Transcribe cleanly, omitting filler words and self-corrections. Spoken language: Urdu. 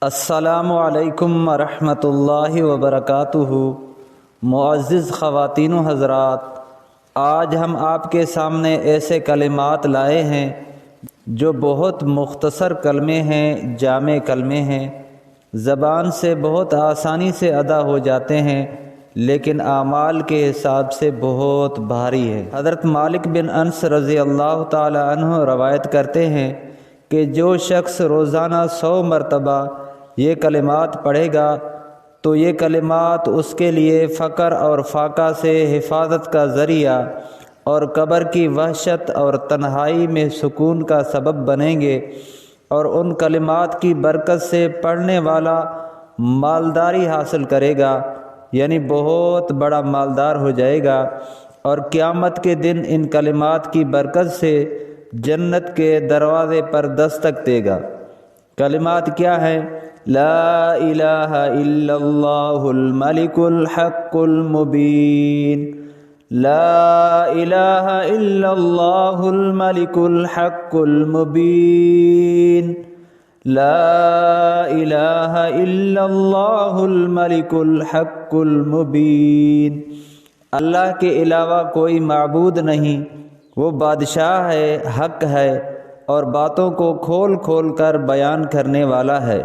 السلام علیکم ورحمۃ اللہ وبرکاتہ۔ معزز خواتین و حضرات، آج ہم آپ کے سامنے ایسے کلمات لائے ہیں جو بہت مختصر کلمے ہیں، جامع کلمے ہیں، زبان سے بہت آسانی سے ادا ہو جاتے ہیں، لیکن اعمال کے حساب سے بہت بھاری ہے۔ حضرت مالک بن انس رضی اللہ تعالی عنہ روایت کرتے ہیں کہ جو شخص روزانہ 100 مرتبہ یہ کلمات پڑھے گا تو یہ کلمات اس کے لیے فقر اور فاقہ سے حفاظت کا ذریعہ اور قبر کی وحشت اور تنہائی میں سکون کا سبب بنیں گے، اور ان کلمات کی برکت سے پڑھنے والا مالداری حاصل کرے گا، یعنی بہت بڑا مالدار ہو جائے گا، اور قیامت کے دن ان کلمات کی برکت سے جنت کے دروازے پر دستک دے گا۔ کلمات کیا ہیں؟ لا الہ الا اللہ الملک الحق المبین، لا الہ الا اللہ الملک الحق المبین، لا الہ الا اللہ الملک الحق المبین۔ اللہ کے علاوہ کوئی معبود نہیں، وہ بادشاہ ہے، حق ہے، اور باتوں کو کھول کھول کر بیان کرنے والا ہے۔